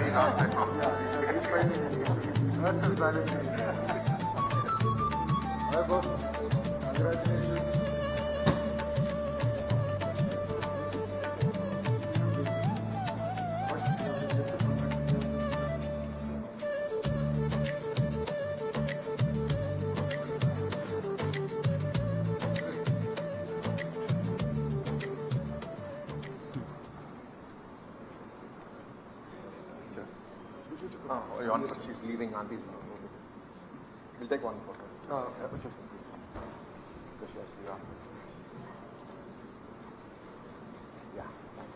he lost it. Yeah, he's finding it. That's his balance. Hi, boss. Congratulations. Oh, you're on, she's leaving Auntie. We'll take one photo. Oh, Yeah, but just because she has to go. Yeah, thank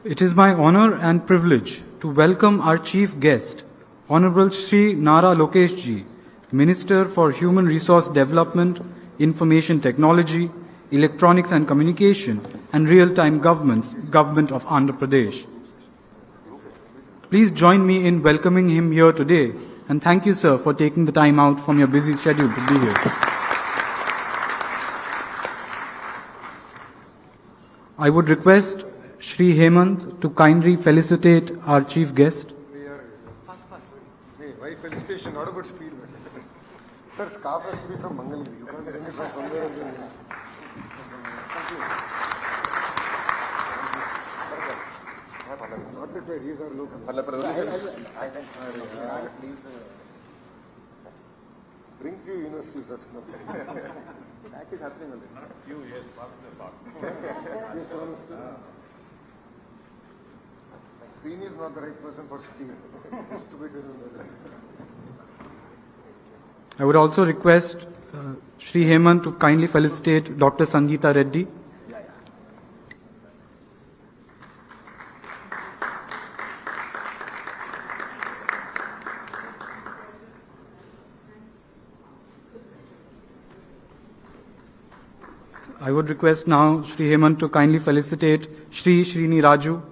you. It is my honor and privilege to welcome our chief guest, Honorable Shri Nara Lokesh ji, Minister for Human Resource Development, Information Technology, Electronics and Communication, and Real-Time Government of Andhra Pradesh. Please join me in welcoming him here today, and thank you, sir, for taking the time out from your busy schedule to be here. I would request Shri Hemant to kindly felicitate our chief guest. fast. Hey, why felicitation? Not about speed. Sir, scarf has to be from Mangalgiri. You can't bring it from somewhere else. Not that way, these are local. Bring few universities, that's enough. That is happening already. Not a few years, Srini is not the right person for speed. Used to be doing I would also request Shri Hemant to kindly felicitate Dr. Sangeeta Reddy. I would request now Shri Hemant to kindly felicitate Shri Srini Raju.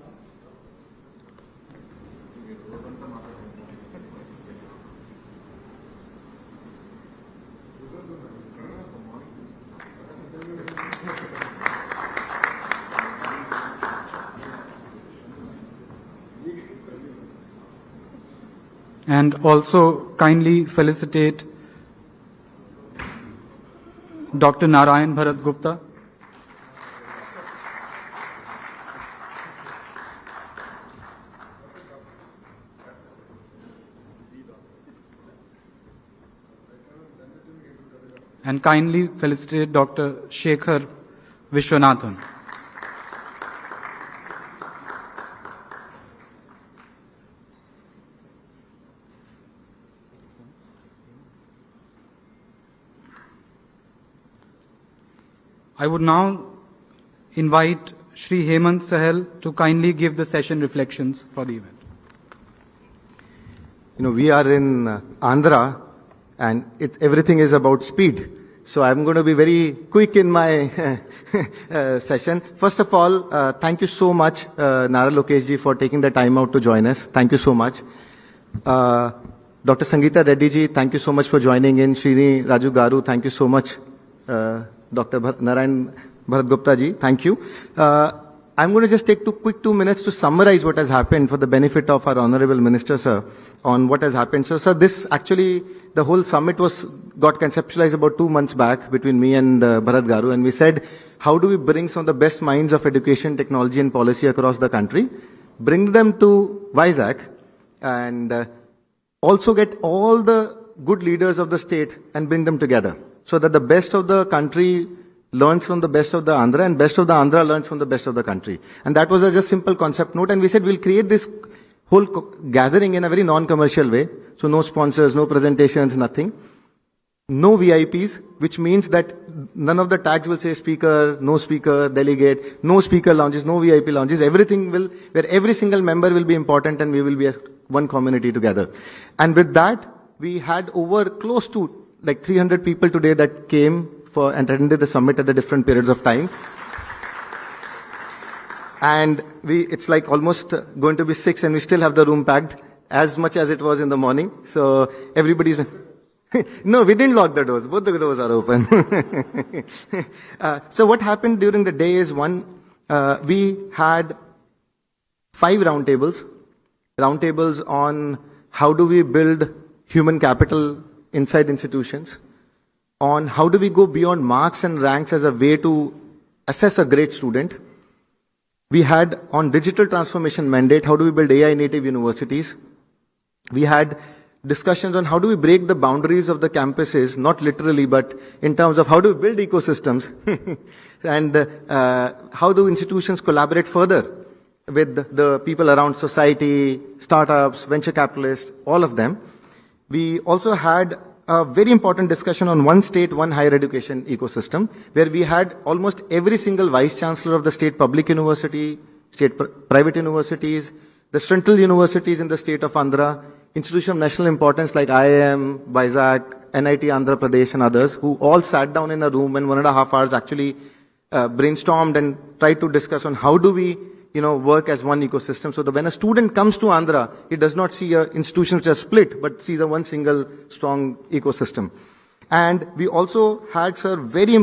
And also kindly felicitate Dr. Narayan Bharat Gupta. And kindly felicitate Dr. Shekhar Vishwanathan. I would now invite Shri Hemant Sahel to kindly give the session reflections for the event. You know, we are in Andhra and everything is about speed. So I'm going to be very quick in my session. First of all, thank you so much, Nara Lokesh ji, for taking the time out to join us. Thank you so much. Dr. Sangeeta Reddy ji, thank you so much for joining in. Srini Raju Garu, thank you so much. Dr. Narayan Bharat Gupta ji, thank you. I'm going to just take 2 minutes to summarize what has happened for the benefit of our Honorable Minister, sir, on what has happened. So, sir, this actually, the whole summit got conceptualized about 2 months back between me and Bharat Garu, and we said, how do we bring some of the best minds of education, technology and policy across the country, bring them to Vizag, and also get all the good leaders of the state and bring them together, so that the best of the country learns from the best of the Andhra and best of the Andhra learns from the best of the country. And that was a just simple concept note. And we said we'll create this whole gathering in a very non-commercial way. So no sponsors, no presentations, nothing. No VIPs, which means that none of the tags will say speaker, no speaker, delegate, no speaker lounges, no VIP lounges. Everything will, where every single member will be important and we will be one community together. And with that, we had over close to like 300 people today that came for and attended the summit at the different periods of time. And it's like almost going to be 6 and we still have the room packed as much as it was in the morning. So everybody's No, we didn't lock the doors. Both the doors are open. So what happened during the day is we had 5 roundtables on how do we build human capital inside institutions, on how do we go beyond marks and ranks as a way to assess a great student. We had on digital transformation mandate, how do we build AI native universities. We had discussions on how do we break the boundaries of the campuses, not literally, but in terms of how do we build ecosystems and how do institutions collaborate further with the people around society, startups, venture capitalists, all of them. We also had a very important discussion on one state, one higher education ecosystem, where we had almost every single vice chancellor of the state public university, state private universities, the central universities in the state of Andhra, institution of national importance like IIM, Vizag, NIT Andhra Pradesh and others, who all sat down in a room and 1.5 hours actually brainstormed and tried to discuss on how do we work as one ecosystem. So that when a student comes to Andhra, he does not see an institution which is split, but sees a one single strong ecosystem. And we also had, sir, we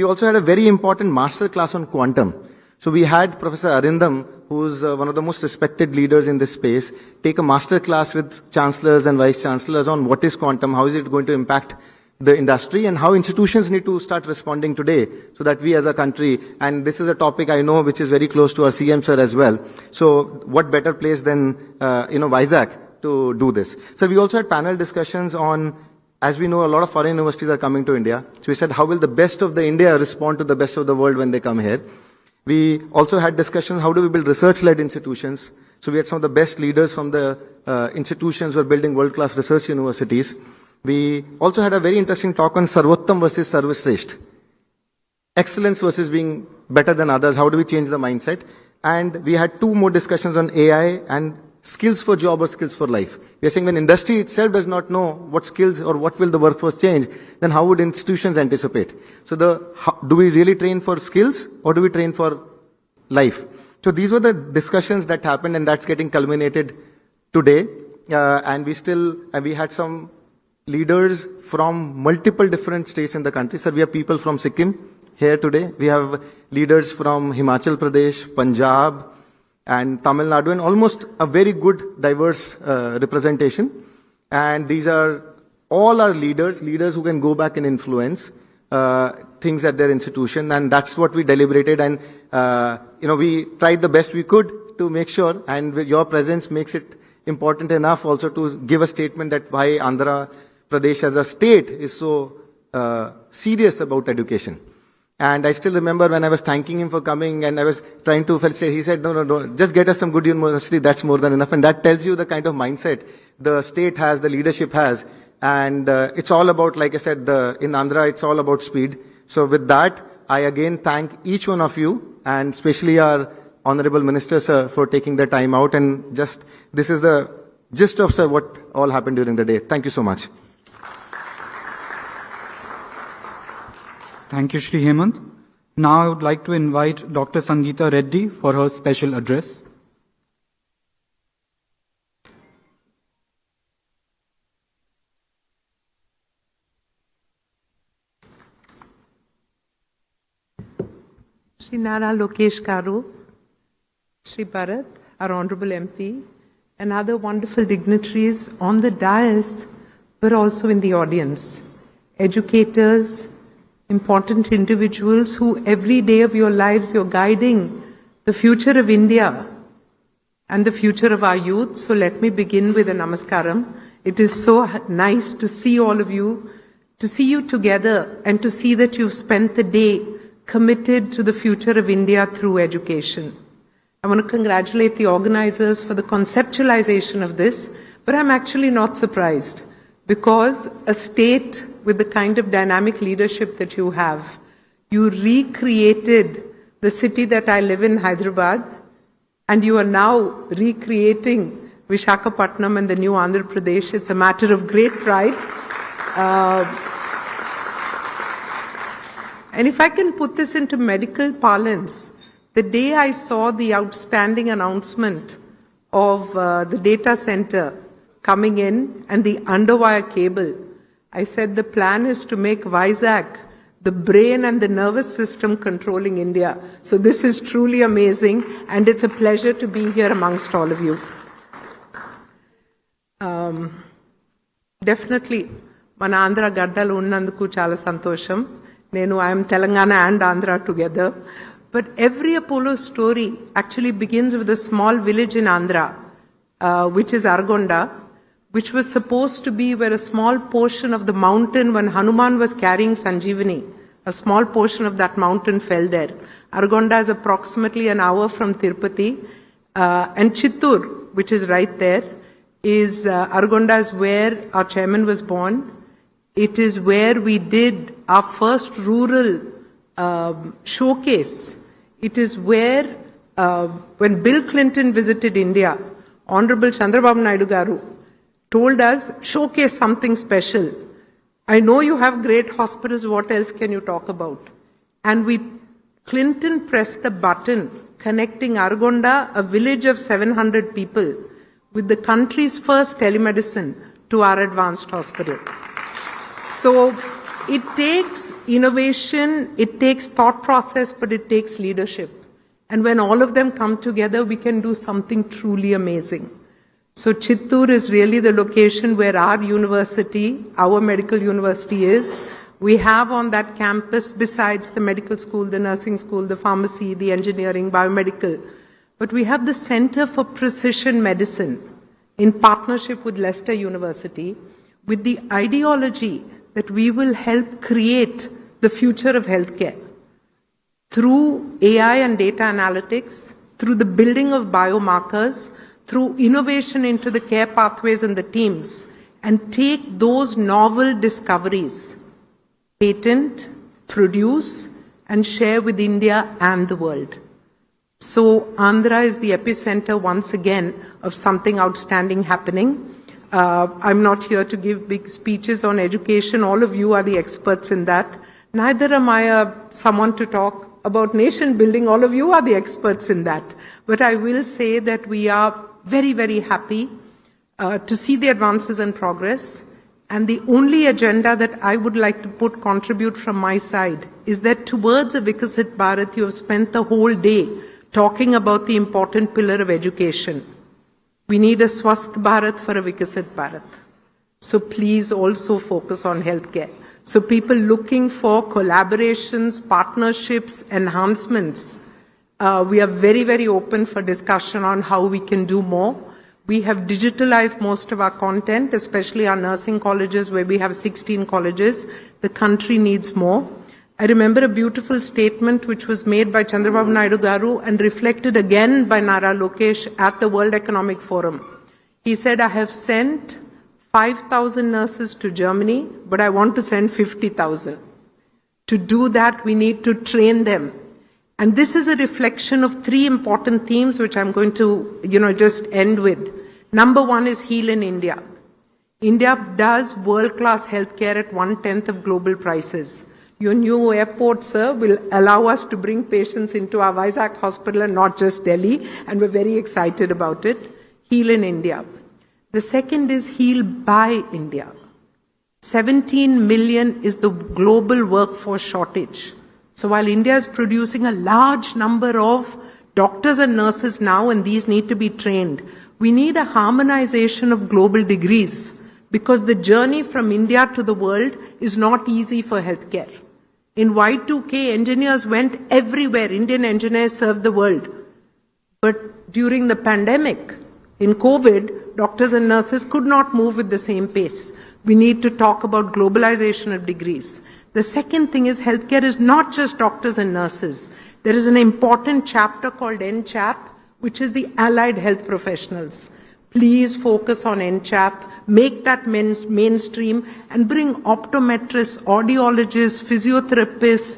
also had a very important master class on quantum. So we had Professor Arindam, who's one of the most respected leaders in this space, take a master class with chancellors and vice chancellors on what is quantum, how is it going to impact the industry, and how institutions need to start responding today so that we as a country, and this is a topic I know which is very close to our CM sir as well. So what better place than, Vizag to do this. So we also had panel discussions on, as we know, a lot of foreign universities are coming to India. So we said, how will the best of the India respond to the best of the world when they come here? We also had discussions, how do we build research-led institutions? So we had some of the best leaders from the institutions who are building world-class research universities. We also had a very interesting talk on Sarvottam versus Sarvashrestha. Excellence versus being better than others. How do we change the mindset? And we had 2 more discussions on AI and skills for job or skills for life. We are saying when industry itself does not know what skills or what will the workforce change, then how would institutions anticipate? So do we really train for skills or do we train for life? So these were the discussions that happened, and that's getting culminated today. And we had some leaders from multiple different states in the country. So we have people from Sikkim here today. We have leaders from Himachal Pradesh, Punjab, and Tamil Nadu, and almost a very good diverse representation. And these are all our leaders who can go back and influence things at their institution. And that's what we deliberated. And, we tried the best we could to make sure, and your presence makes it important enough also to give a statement that why Andhra Pradesh as a state is so serious about education. And I still remember when I was thanking him for coming and I was trying to felicitate, he said, no, just get us some good university, that's more than enough. And that tells you the kind of mindset the state has, the leadership has. And it's all about, like I said, in Andhra, it's all about speed. So with that, I again thank each one of you, and especially our Honorable Minister, sir, for taking the time out. And this is the gist of, sir, what all happened during the day. Thank you so much. Thank you, Shri Hemant. Now I would like to invite Dr. Sangeeta Reddy for her special address. Shri Nara, Lokesh Karu, Shri Bharat, our Honorable MP, and other wonderful dignitaries on the dais, but also in the audience. Educators, important individuals who every day of your lives you're guiding the future of India and the future of our youth. So let me begin with a namaskaram. It is so nice to see all of you, to see you together, and to see that you've spent the day committed to the future of India through education. I want to congratulate the organizers for the conceptualization of this, but I'm actually not surprised, because a state with the kind of dynamic leadership that you have, you recreated the city that I live in, Hyderabad, and you are now recreating Visakhapatnam and the new Andhra Pradesh. It's a matter of great pride. And if I can put this into medical parlance, the day I saw the outstanding announcement of the data center coming in and the underwire cable. I said the plan is to make Vizag the brain and the nervous system controlling India. So this is truly amazing, and it's a pleasure to be here amongst all of you. Definitely, మన ఆంధ్ర గడ్డలు ఉన్నందుకు చాలా సంతోషం. I am Telangana and Andhra together. But every Apollo story actually begins with a small village in Andhra, which is Argonda, which was supposed to be where a small portion of the mountain, when Hanuman was carrying Sanjeevani, a small portion of that mountain fell there. Argonda is approximately an hour from Tirupati. And Chittur, which is right there, is Argonda is where our chairman was born. It is where we did our first rural showcase. It is where, when Bill Clinton visited India, Honorable Chandrababu Naidu garu told us, showcase something special. I know you have great hospitals, what else can you talk about? And Clinton pressed the button connecting Argonda, a village of 700 people, with the country's first telemedicine to our advanced hospital. So it takes innovation, it takes thought process, but it takes leadership. And when all of them come together, we can do something truly amazing. So Chittur is really the location where our university, our medical university is. We have on that campus, besides the medical school, the nursing school, the pharmacy, the engineering, biomedical, but we have the Center for Precision Medicine in partnership with Leicester University, with the ideology that we will help create the future of healthcare through AI and data analytics, through the building of biomarkers, through innovation into the care pathways and the teams, and take those novel discoveries, patent, produce, and share with India and the world. So Andhra is the epicenter once again of something outstanding happening. I'm not here to give big speeches on education. All of you are the experts in that. Neither am I someone to talk about nation building. All of you are the experts in that. But I will say that we are very, very happy to see the advances and progress. And the only agenda that I would like to contribute from my side is that towards a Vikasit Bharat, you have spent the whole day talking about the important pillar of education. We need a Swasth Bharat for a Vikasit Bharat. So please also focus on healthcare. So people looking for collaborations, partnerships, enhancements, we are very, very open for discussion on how we can do more. We have digitalized most of our content, especially our nursing colleges, where we have 16 colleges. The country needs more. I remember a beautiful statement which was made by Chandrababu Naidu garu and reflected again by Nara Lokesh at the World Economic Forum. He said, I have sent 5,000 nurses to Germany, but I want to send 50,000. To do that, we need to train them. And this is a reflection of three important themes, which I'm going to, just end with. Number one is Heal in India. India does world-class healthcare at 1/10 of global prices. Your new airport, sir, will allow us to bring patients into our Vizag hospital and not just Delhi, and we're very excited about it. Heal in India. The second is Heal by India. 17 million is the global workforce shortage. So while India is producing a large number of doctors and nurses now, and these need to be trained, we need a harmonization of global degrees, because the journey from India to the world is not easy for healthcare. In Y2K, engineers went everywhere. Indian engineers served the world. But during the pandemic, in COVID, doctors and nurses could not move with the same pace. We need to talk about globalization of degrees. The second thing is healthcare is not just doctors and nurses. There is an important chapter called NCHAP, which is the allied health professionals. Please focus on NCHAP, make that mainstream, and bring optometrists, audiologists, physiotherapists,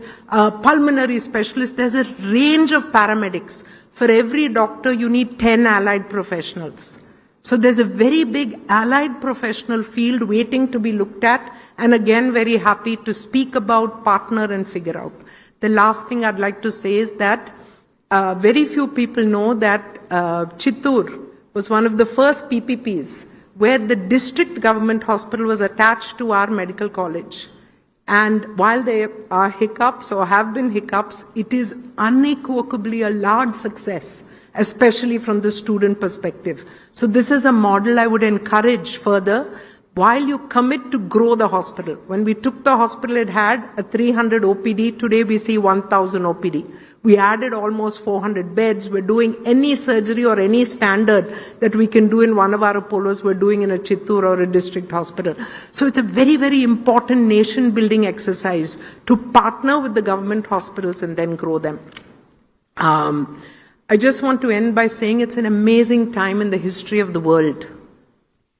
pulmonary specialists. There's a range of paramedics. For every doctor, you need 10 allied professionals. So there's a very big allied professional field waiting to be looked at, and again, very happy to speak about, partner, and figure out. The last thing I'd like to say is that very few people know that Chittur was one of the first PPPs where the district government hospital was attached to our medical college. And while there are hiccups or have been hiccups, it is unequivocally a large success, especially from the student perspective. So this is a model I would encourage further. While you commit to grow the hospital, when we took the hospital, it had a 300 OPD. Today we see 1,000 OPD. We added almost 400 beds. We're doing any surgery or any standard that we can do in one of our Apollos, we're doing in a Chittoor or a district hospital. So it's a very, very important nation building exercise to partner with the government hospitals and then grow them. I just want to end by saying it's an amazing time in the history of the world.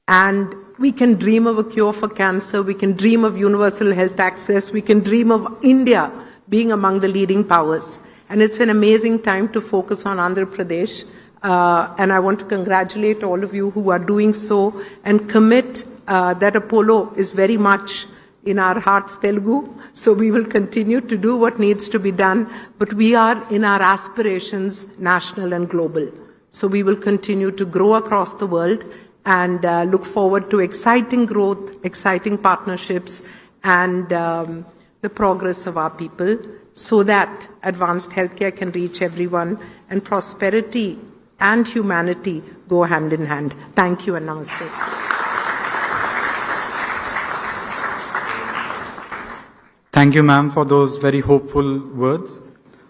And we can dream of a cure for cancer, we can dream of universal health access, we can dream of India being among the leading powers. And it's an amazing time to focus on Andhra Pradesh. And I want to congratulate all of you who are doing so and commit that Apollo is very much in our hearts Telugu. So we will continue to do what needs to be done, but we are in our aspirations national and global. So we will continue to grow across the world and look forward to exciting growth, exciting partnerships, and the progress of our people so that advanced healthcare can reach everyone and prosperity and humanity go hand in hand. Thank you and namaste. Thank you, ma'am, for those very hopeful words.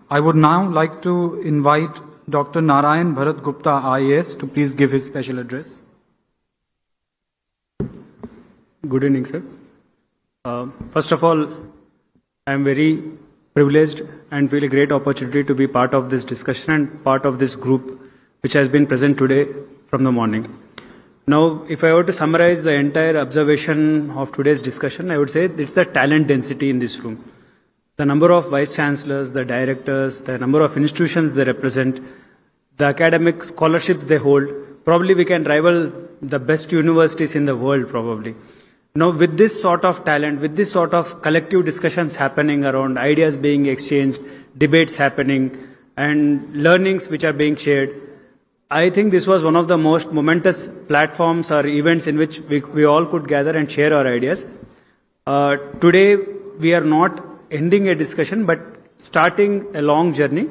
I would now like to invite Dr. Narayan Bharat Gupta, IAS, to please give his special address. Good evening, sir. First of all, I am very privileged and feel a great opportunity to be part of this discussion and part of this group which has been present today from the morning. Now, if I were to summarize the entire observation of today's discussion, I would say it's the talent density in this room. The number of vice chancellors, the directors, the number of institutions they represent, the academic scholarships they hold, probably we can rival the best universities in the world, probably. Now, with this sort of talent, with this sort of collective discussions happening around, ideas being exchanged, debates happening, and learnings which are being shared, I think this was one of the most momentous platforms or events in which we all could gather and share our ideas. Today, we are not ending a discussion, but starting a long journey.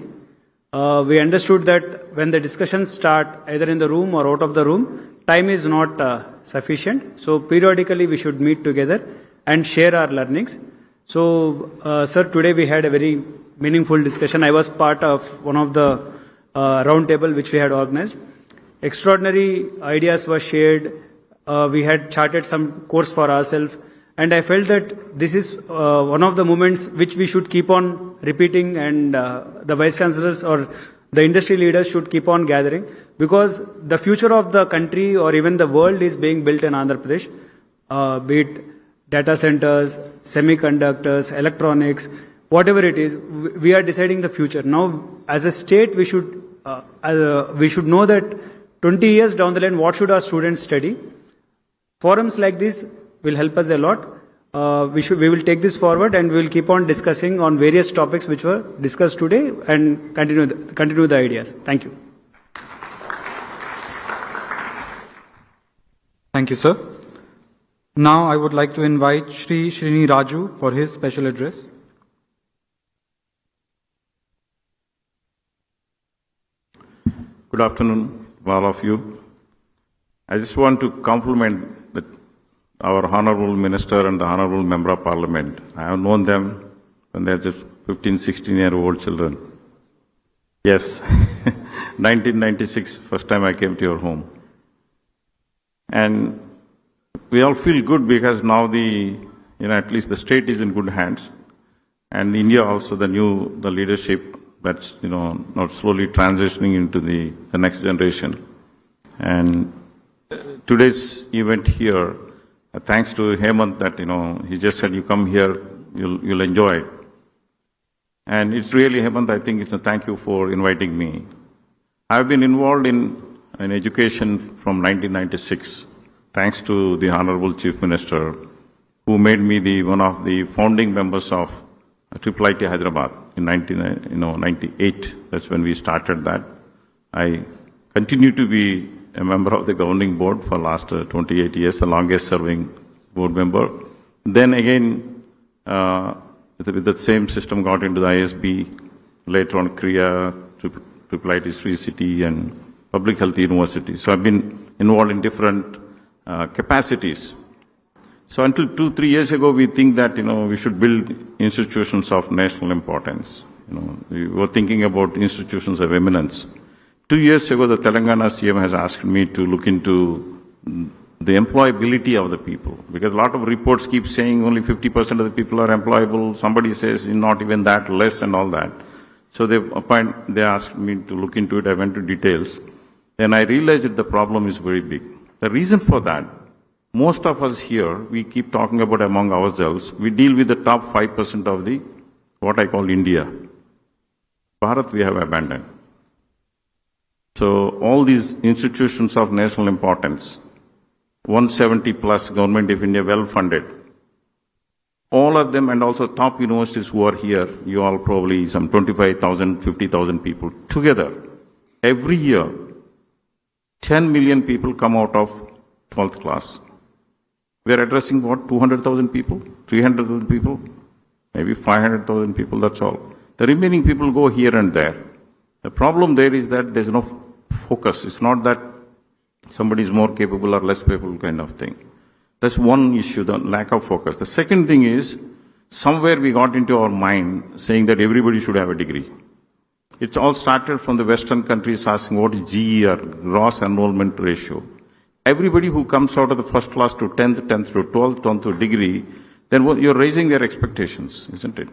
We understood that when the discussions start, either in the room or out of the room, time is not sufficient. So periodically we should meet together and share our learnings. So, sir, today we had a very meaningful discussion. I was part of one of the round table which we had organized. Extraordinary ideas were shared. We had charted some course for ourselves. And I felt that this is one of the moments which we should keep on repeating, and the vice chancellors or the industry leaders should keep on gathering, because the future of the country or even the world is being built in Andhra Pradesh, be it data centers, semiconductors, electronics, whatever it is, we are deciding the future. Now, as a state, we should know that 20 years down the line, what should our students study? Forums like this will help us a lot. We will take this forward and we will keep on discussing on various topics which were discussed today and continue the ideas. Thank you. Thank you, sir. Now I would like to invite Shri Srini Raju for his special address. Good afternoon, all of you. I just want to compliment our Honorable Minister and the Honorable Member of Parliament. I have known them when they are just 15, 16-year-old children. Yes, 1996, first time I came to your home. And we all feel good because now at least the state is in good hands. And India also, the leadership that's, now slowly transitioning into the next generation. And today's event here, thanks to Hemant that, he just said, you come here, you'll enjoy it. And it's really, Hemant, I think it's a thank you for inviting me. I've been involved in education from 1996, thanks to the Honorable Chief Minister, who made me one of the founding members of IIIT Hyderabad in 1998. That's when we started that. I continue to be a member of the governing board for last 28 years, the longest serving board member. Then again, with the same system, got into the ISB, later on Kriya, Triple IT Sri City, and Public Health University. So I've been involved in different capacities. So until 2-3 years ago, we think that, we should build institutions of national importance. We were thinking about institutions of eminence. 2 years ago, the Telangana CM has asked me to look into the employability of the people, because a lot of reports keep saying only 50% of the people are employable. Somebody says not even that, less and all that. So they asked me to look into it. I went to details. Then I realized that the problem is very big. The reason for that, most of us here, we keep talking about among ourselves, we deal with the top 5% of the, what I call India. Bharat we have abandoned. So all these institutions of national importance, 170 plus Government of India well funded, all of them, and also top universities who are here, you all probably some 25,000, 50,000 people together. Every year, 10 million people come out of 12th class. We are addressing what, 200,000 people, 300,000 people, maybe 500,000 people, that's all. The remaining people go here and there. The problem there is that there's no focus. It's not that somebody is more capable or less capable kind of thing. That's one issue, the lack of focus. The second thing is, somewhere we got into our mind saying that everybody should have a degree. It's all started from the Western countries asking what is GER, gross enrollment ratio. Everybody who comes out of the first class to 10th to 12th to degree, then you're raising their expectations, isn't it?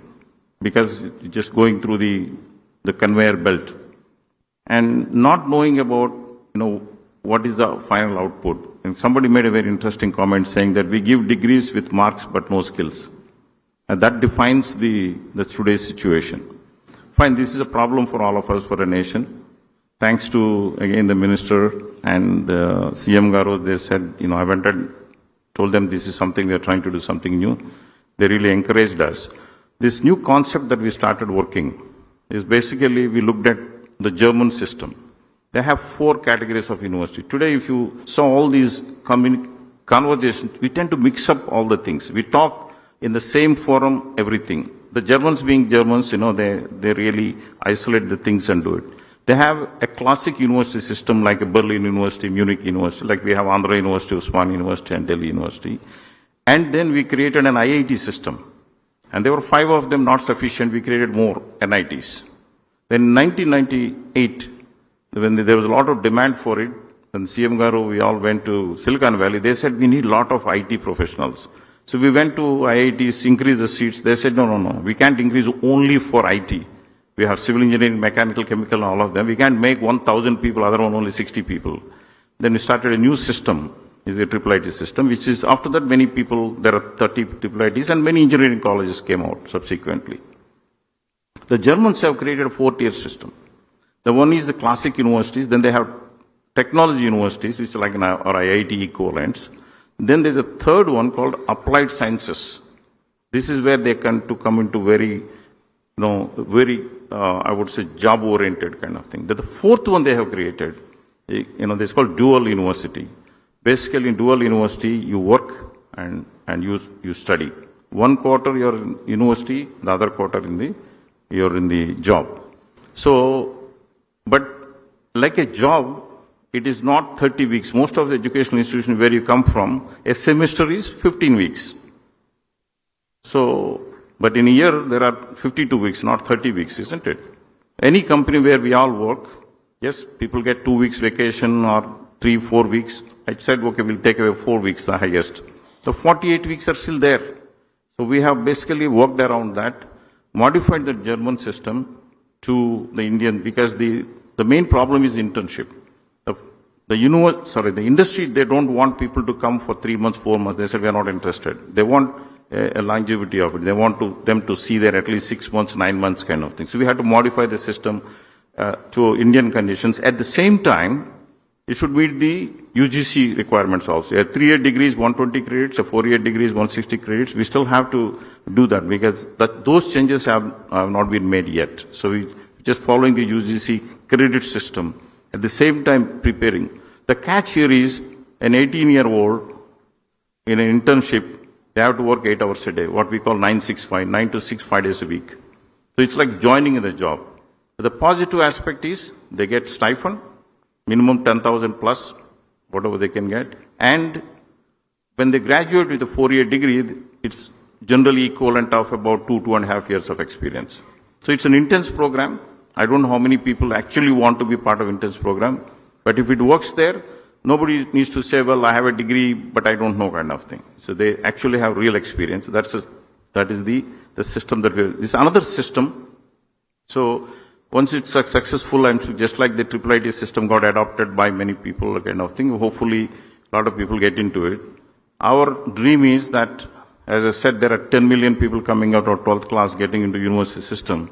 Because you're just going through the conveyor belt and not knowing about, what is the final output. And somebody made a very interesting comment saying that we give degrees with marks but no skills. And that defines the today's situation. Fine, this is a problem for all of us, for a nation. Thanks to, again, the minister and CM Garu, they said, I went and told them this is something, we are trying to do something new. They really encouraged us. This new concept that we started working is basically, we looked at the German system. They have 4 categories of university. Today, if you saw all these conversations, we tend to mix up all the things. We talk in the same forum, everything. The Germans being Germans, they really isolate the things and do it. They have a classic university system like a Berlin University, Munich University, like we have Andhra University, Usmania University, and Delhi University. And then we created an IIT system. And there were 5 of them not sufficient. We created more NITs. Then in 1998, when there was a lot of demand for it, and CM Garu, we all went to Silicon Valley, they said we need a lot of IT professionals. So we went to IITs, increase the seats. They said, no, we can't increase only for IT. We have civil engineering, mechanical, chemical, and all of them. We can't make 1,000 people, other one only 60 people. Then we started a new system, is a triple IT system, which is, after that, many people, there are 30 triple ITs, and many engineering colleges came out subsequently. The Germans have created a 4-tier system. The one is the classic universities, then they have technology universities, which are like our IIT equivalents. Then there's a third one called applied sciences. This is where they come into very, I would say, job-oriented kind of thing. The fourth one they have created, it's called dual university. Basically, in dual university, you work and you study. One quarter you're in university, the other quarter you're in the job. So, but like a job, it is not 30 weeks. Most of the educational institutions where you come from, a semester is 15 weeks. So, but in a year, there are 52 weeks, not 30 weeks, isn't it? Any company where we all work, yes, people get 2 weeks vacation or 3-4 weeks. I said, okay, we'll take away 4 weeks, the highest. The 48 weeks are still there. So we have basically worked around that, modified the German system to the Indian, because the main problem is internship. The industry, they don't want people to come for 3 months, 4 months. They said, we are not interested. They want a longevity of it. They want them to see there at least 6 months, 9 months kind of thing. So we had to modify the system to Indian conditions. At the same time, it should meet the UGC requirements also. A 3-year degree is 120 credits, a 4-year degree is 160 credits. We still have to do that because those changes have not been made yet. So we just following the UGC credit system. At the same time preparing. The catch here is an 18-year-old in an internship, they have to work 8 hours a day, what we call 9-6-5, 9 to 6, 5 days a week. So it's like joining in the job. But the positive aspect is they get stipend, minimum 10,000 plus, whatever they can get. And when they graduate with a 4-year degree, it's generally equivalent of about 2.5 years of experience. So it's an intense program. I don't know how many people actually want to be part of intense program, but if it works there, nobody needs to say, well, I have a degree, but I don't know kind of thing. So they actually have real experience. That is the system that this is another system. So once it's successful, and just like the IIIT system got adopted by many people, kind of thing, hopefully a lot of people get into it. Our dream is that, as I said, there are 10 million people coming out of 12th class getting into university system.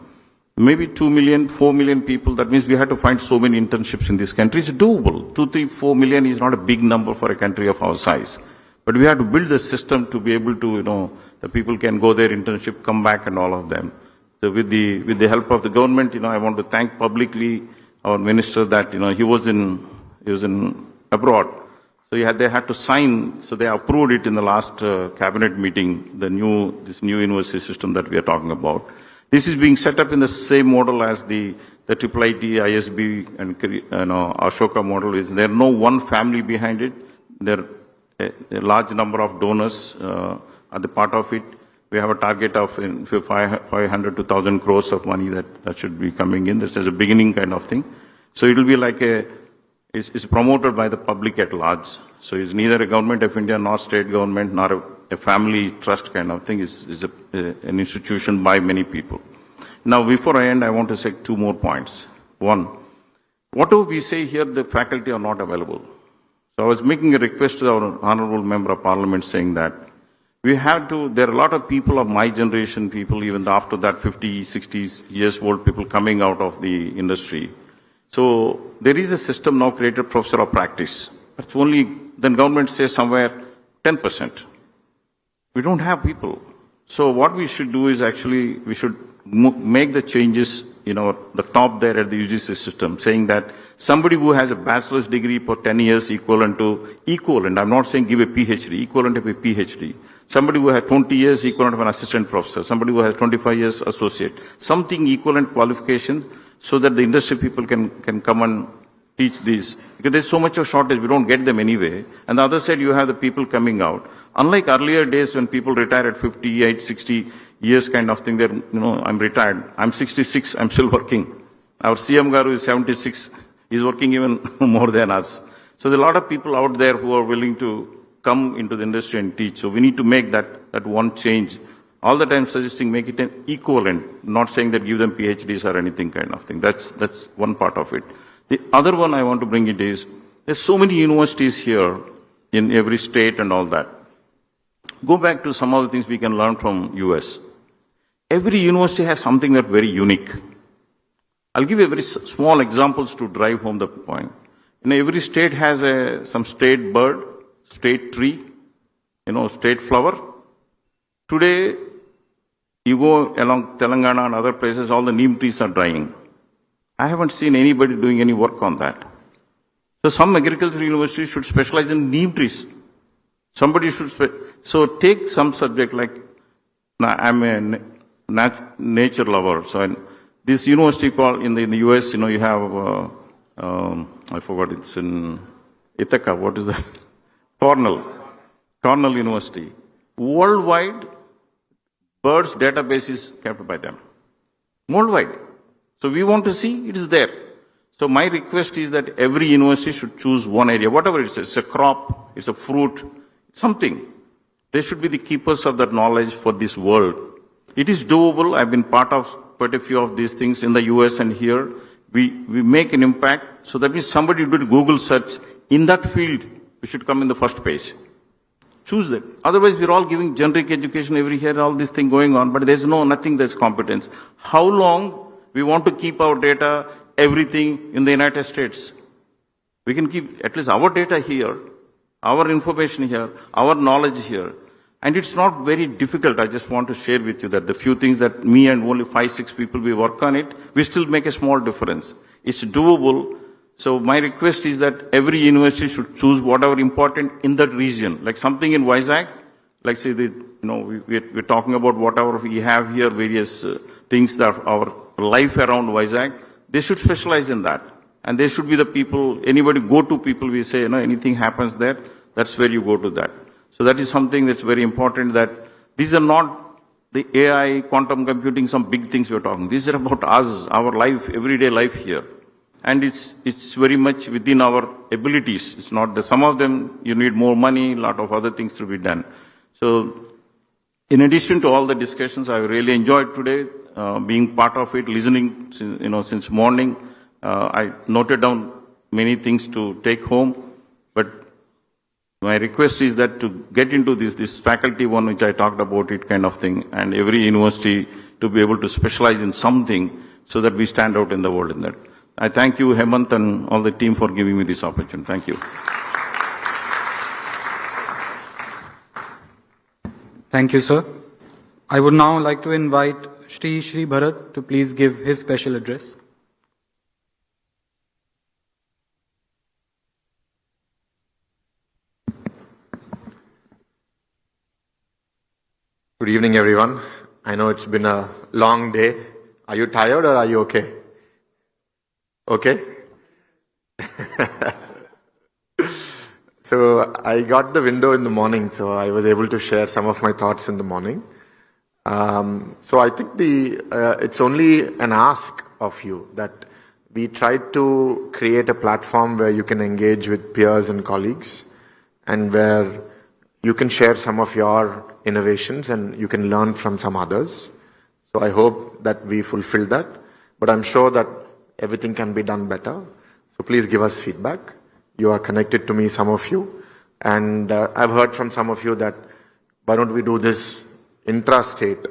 Maybe 2 million, 4 million people. That means we have to find so many internships in this country. It's doable. 2, 3, 4 million is not a big number for a country of our size. But we have to build the system to be able to, the people can go there, internship, come back, and all of them. So with the help of the government, I want to thank publicly our minister that, he was in abroad. So they had to sign, so they approved it in the last cabinet meeting, this new university system that we are talking about. This is being set up in the same model as the IIIT, ISB, and Ashoka model is. There are no one family behind it. There are a large number of donors at the part of it. We have a target of 500 to 1,000 crores of money that should be coming in. This is a beginning kind of thing. So it will be like it's promoted by the public at large. So it's neither a government of India nor state government nor a family trust kind of thing. It's an institution by many people. Now, before I end, I want to say 2 more points. One, whatever we say here, the faculty are not available. So I was making a request to our Honorable Member of Parliament saying that there are a lot of people of my generation, people even after that 50, 60 years old people coming out of the industry. So there is a system now created, professor of practice. That's only, then government says somewhere 10%. We don't have people. So what we should do is actually, we should make the changes, the top there at the UGC system, saying that somebody who has a bachelor's degree for 10 years equivalent, I'm not saying give a PhD, equivalent of a PhD. Somebody who has 20 years equivalent of an assistant professor. Somebody who has 25 years associate. Something equivalent qualification so that the industry people can come and teach these. Because there's so much of shortage, we don't get them anyway. And the other side, you have the people coming out. Unlike earlier days when people retired at 58, 60 years kind of thing, I'm retired. I'm 66, I'm still working. Our CM Garu is 76, he's working even more than us. So there are a lot of people out there who are willing to come into the industry and teach. So we need to make that one change. All the time suggesting make it an equivalent, not saying that give them PhDs or anything kind of thing. That's one part of it. The other one I want to bring it is, there's so many universities here in every state and all that. Go back to some of the things we can learn from US. Every university has something that's very unique. I'll give you very small examples to drive home the point. Every state has some state bird, state tree, state flower. Today, you go along Telangana and other places, all the neem trees are dying. I haven't seen anybody doing any work on that. So some agricultural universities should specialize in neem trees. Somebody should, so take some subject like, I'm a nature lover. So this university called, in the US, you have, I forgot, it's in Ithaca, what is that? Cornell University. Worldwide, birds database is kept by them. Worldwide. So we want to see it is there. So my request is that every university should choose one area, whatever it is. It's a crop, it's a fruit, something. They should be the keepers of that knowledge for this world. It is doable. I've been part of quite a few of these things in the US and here. We make an impact. So that means somebody did Google search in that field, we should come in the first page. Choose that. Otherwise, we're all giving generic education every year, all this thing going on, but there's nothing that's competence. How long we want to keep our data, everything in the United States? We can keep at least our data here, our information here, our knowledge here. And it's not very difficult. I just want to share with you that the few things that me and only 5, 6 people, we work on it, we still make a small difference. It's doable. So my request is that every university should choose whatever important in that region, like something in Vizag, like say we're talking about whatever we have here, various things that our life around Vizag, they should specialize in that. And they should be the people, anybody go-to people, we say, anything happens there, that's where you go to that. So that is something that's very important, that these are not the AI, quantum computing, some big things we're talking. These are about us, our life, everyday life here. And it's very much within our abilities. It's not that some of them you need more money, a lot of other things to be done. So in addition to all the discussions, I really enjoyed today being part of it, listening, since morning. I noted down many things to take home, but my request is that to get into this faculty one which I talked about it kind of thing, and every university to be able to specialize in something so that we stand out in the world in that. I thank you, Hemant, and all the team for giving me this opportunity. Thank you. Thank you, sir. I would now like to invite Shri Bharat to please give his special address. Good evening, everyone. I know it's been a long day. Are you tired or are you okay? Okay? So I got the window in the morning, so I was able to share some of my thoughts in the morning. So I think it's only an ask of you that we tried to create a platform where you can engage with peers and colleagues, and where you can share some of your innovations and you can learn from some others. So I hope that we fulfill that, but I'm sure that everything can be done better. So please give us feedback. You are connected to me, some of you, and I've heard from some of you that why don't we do this intra-state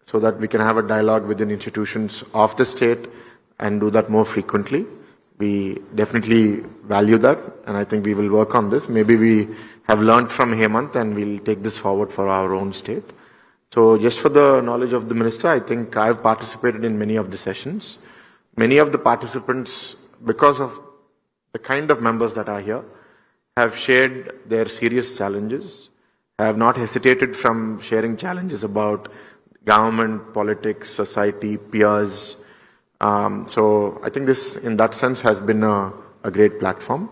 so that we can have a dialogue within institutions of the state and do that more frequently. We definitely value that, and I think we will work on this. Maybe we have learned from Hemant and we'll take this forward for our own state. So just for the knowledge of the minister, I think I've participated in many of the sessions. Many of the participants, because of the kind of members that are here, have shared their serious challenges, have not hesitated from sharing challenges about government, politics, society, peers. So I think this, in that sense, has been a great platform.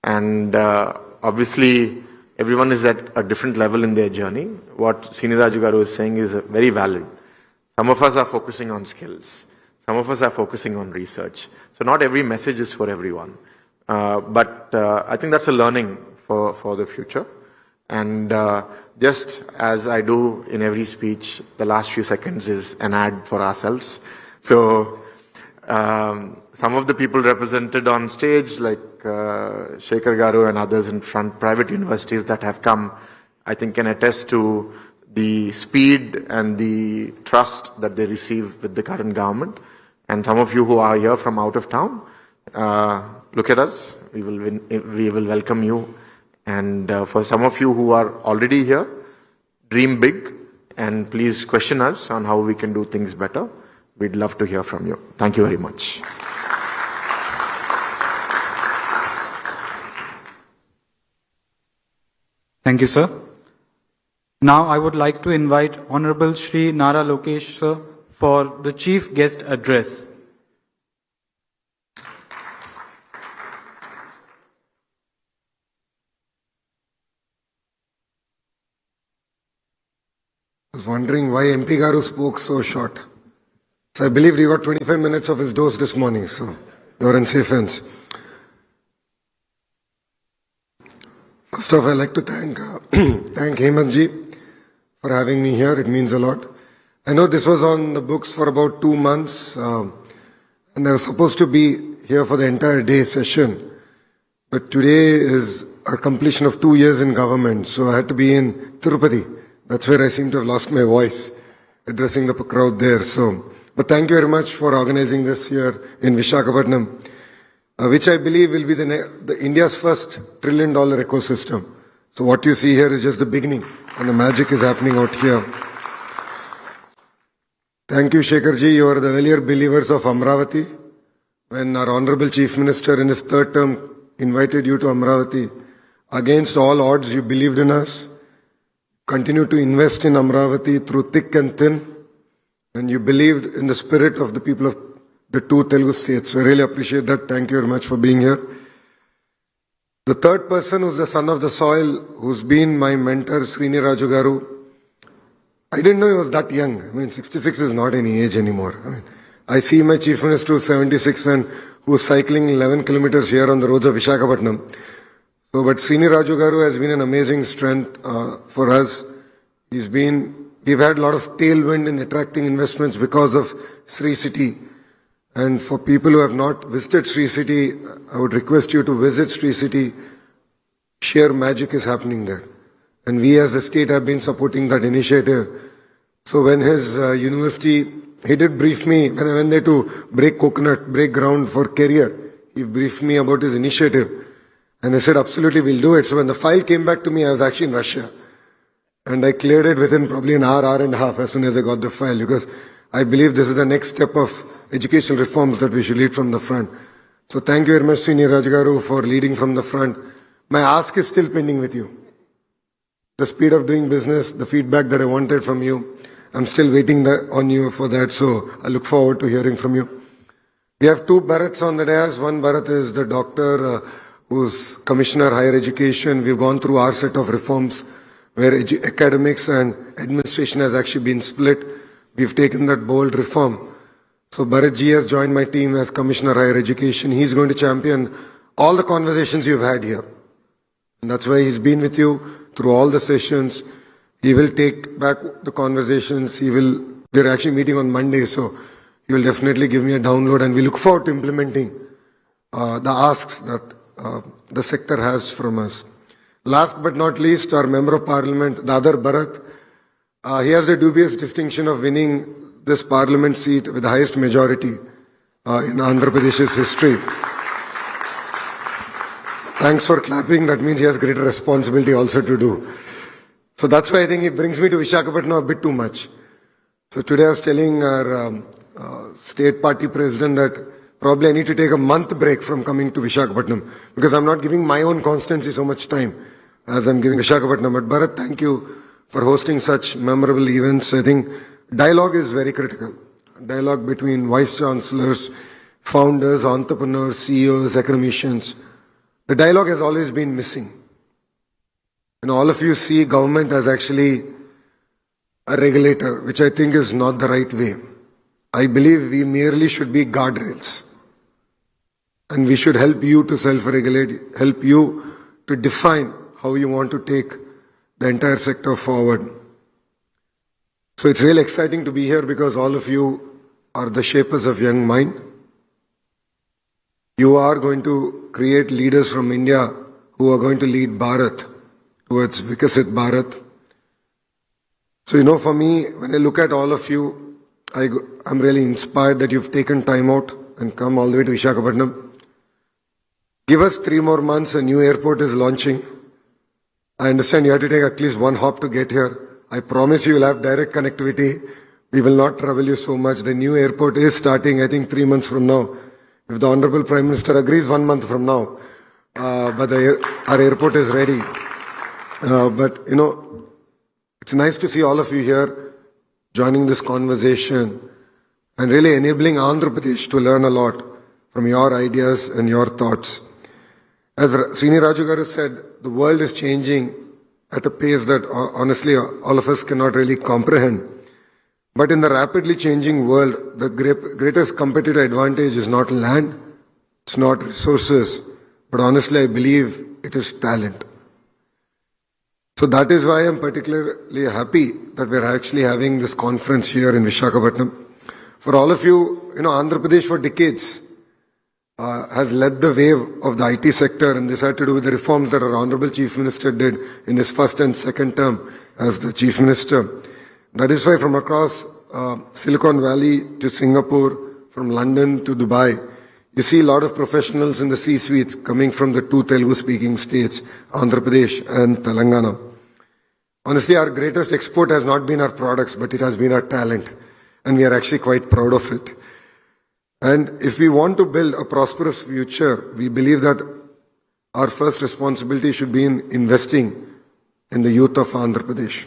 And obviously, everyone is at a different level in their journey. What Siniraju Garu is saying is very valid. Some of us are focusing on skills. Some of us are focusing on research. So not every message is for everyone. But I think that's a learning for the future. And just as I do in every speech, the last few seconds is an ad for ourselves. So some of the people represented on stage, like Shekhar Garu and others in front, private universities that have come, I think can attest to the speed and the trust that they receive with the current government. And some of you who are here from out of town, look at us. We will welcome you. And for some of you who are already here, dream big and please question us on how we can do things better. We'd love to hear from you. Thank you very much. Thank you, sir. Now I would like to invite Honorable Shri Nara Lokesh, sir, for the chief guest address. I was wondering why MP Garu spoke so short. So I believe he got 25 minutes of his dose this morning, so you're in safe hands. First off, I'd like to thank Hemant ji for having me here. It means a lot. I know this was on the books for about 2 months, and I was supposed to be here for the entire day session. But today is a completion of 2 years in government, so I had to be in Tirupati. That's where I seem to have lost my voice, addressing the crowd there. But thank you very much for organizing this here in Visakhapatnam, which I believe will be the India's first $1 trillion ecosystem. So what you see here is just the beginning, and the magic is happening out here. Thank you, Shekhar ji. You are the earlier believers of Amravati. when our Honorable Chief Minister in his third term invited you to Amravati. Against all odds, you believed in us, continue to invest in Amravati through thick and thin, and you believed in the spirit of the people of the two Telugu states. I really appreciate that. Thank you very much for being here. The third person, who's the son of the soil, who's been my mentor, Srini Raju Garu. I didn't know he was that young. I mean, 66 is not any age anymore. I mean, I see my Chief Minister who's 76 and who's cycling 11 kilometers here on the roads of Visakhapatnam. So, but Srini Raju Garu has been an amazing strength for us. We've had a lot of tailwind in attracting investments because of Sri City. And for people who have not visited Sri City, I would request you to visit Sri City. Sheer magic is happening there. And we as a state have been supporting that initiative. So when his university, he did brief me, when I went there to break coconut, break ground for career, he briefed me about his initiative. And I said, absolutely, we'll do it. So when the file came back to me, I was actually in Russia. And I cleared it within probably an hour and a half as soon as I got the file, because I believe this is the next step of educational reforms that we should lead from the front. So thank you very much, Srini Rajgaru, for leading from the front. My ask is still pending with you. The speed of doing business, the feedback that I wanted from you, I'm still waiting on you for that. So I look forward to hearing from you. We have two Bharats on the dais. One Bharat is the doctor who's Commissioner Higher Education. We've gone through our set of reforms where academics and administration has actually been split. We've taken that bold reform. So Bharat ji has joined my team as Commissioner Higher Education. He's going to champion all the conversations you've had here. And that's why he's been with you through all the sessions. He will take back the conversations. We're actually meeting on Monday, so he will definitely give me a download, and we look forward to implementing the asks that the sector has from us. Last but not least, our Member of Parliament, Dadar Bharat, he has the dubious distinction of winning this Parliament seat with the highest majority in Andhra Pradesh's history. Thanks for clapping. That means he has greater responsibility also to do. So that's why I think it brings me to Visakhapatnam a bit too much. So today I was telling our state party president that probably I need to take a month break from coming to Visakhapatnam, because I'm not giving my own constituency so much time as I'm giving Visakhapatnam. But Bharat, thank you for hosting such memorable events. I think dialogue is very critical. Dialogue between vice chancellors, founders, entrepreneurs, CEOs, academicians. The dialogue has always been missing. And all of you see government as actually a regulator, which I think is not the right way. I believe we merely should be guardrails. And we should help you to self-regulate, help you to define how you want to take the entire sector forward. So it's really exciting to be here because all of you are the shapers of young mind. You are going to create leaders from India who are going to lead Bharat towards Vikasit Bharat. So, for me, when I look at all of you, I'm really inspired that you've taken time out and come all the way to Visakhapatnam. Give us 3 more months, a new airport is launching. I understand you have to take at least one hop to get here. I promise you will have direct connectivity. We will not trouble you so much. The new airport is starting, I think, 3 months from now. If the Honorable Prime Minister agrees, 1 month from now. But our airport is ready. But it's nice to see all of you here joining this conversation and really enabling Andhra Pradesh to learn a lot from your ideas and your thoughts. As Srini Raju Garu said, the world is changing at a pace that honestly all of us cannot really comprehend. But in the rapidly changing world, the greatest competitive advantage is not land, it's not resources, but honestly I believe it is talent. So that is why I'm particularly happy that we're actually having this conference here in Visakhapatnam. For all of you, Andhra Pradesh for decades has led the wave of the IT sector, and this had to do with the reforms that our Honorable Chief Minister did in his first and second term as the Chief Minister. That is why from across Silicon Valley to Singapore, from London to Dubai, you see a lot of professionals in the C-suites coming from the 2 Telugu-speaking states, Andhra Pradesh and Telangana. Honestly, our greatest export has not been our products, but it has been our talent, and we are actually quite proud of it. And if we want to build a prosperous future, we believe that our first responsibility should be in investing in the youth of Andhra Pradesh.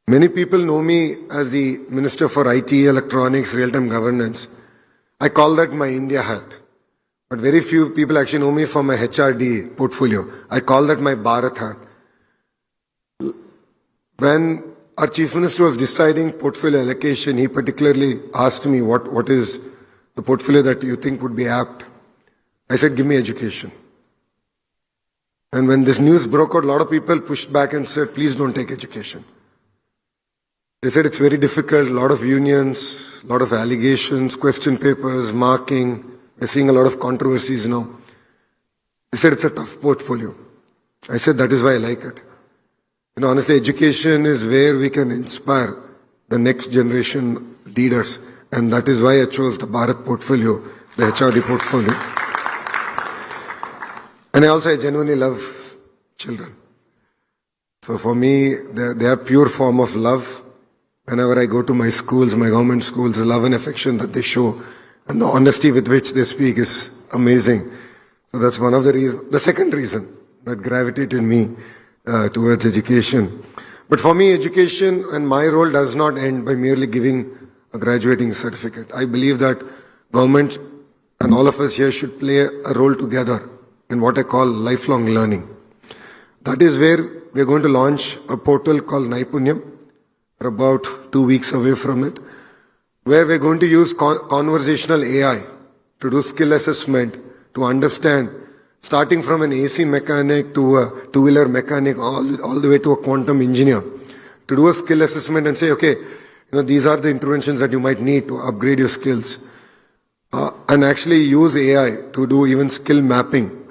Many people know me as the Minister for IT, Electronics, Real-Time Governance. I call that my India hat. But very few people actually know me for my HRD portfolio. I call that my Bharat hat. When our Chief Minister was deciding portfolio allocation, he particularly asked me what is the portfolio that you think would be apt. I said, give me education. And when this news broke out, a lot of people pushed back and said, please don't take education. They said it's very difficult, a lot of unions, a lot of allegations, question papers, marking. We're seeing a lot of controversies now. They said it's a tough portfolio. I said that is why I like it. Honestly, education is where we can inspire the next generation leaders. And that is why I chose the Bharat portfolio, the HRD portfolio. And I genuinely love children. So for me, they are pure form of love. Whenever I go to my schools, my government schools, the love and affection that they show and the honesty with which they speak is amazing. So that's one of the reasons. The second reason that gravitated me towards education. But for me, education and my role does not end by merely giving a graduating certificate. I believe that government and all of us here should play a role together in what I call lifelong learning. That is where we're going to launch a portal called Naipunyam. We're about 2 weeks away from it, where we're going to use conversational AI to do skill assessment, to understand, starting from an AC mechanic to a two-wheeler mechanic, all the way to a quantum engineer, to do a skill assessment and say, okay, these are the interventions that you might need to upgrade your skills. And actually use AI to do even skill mapping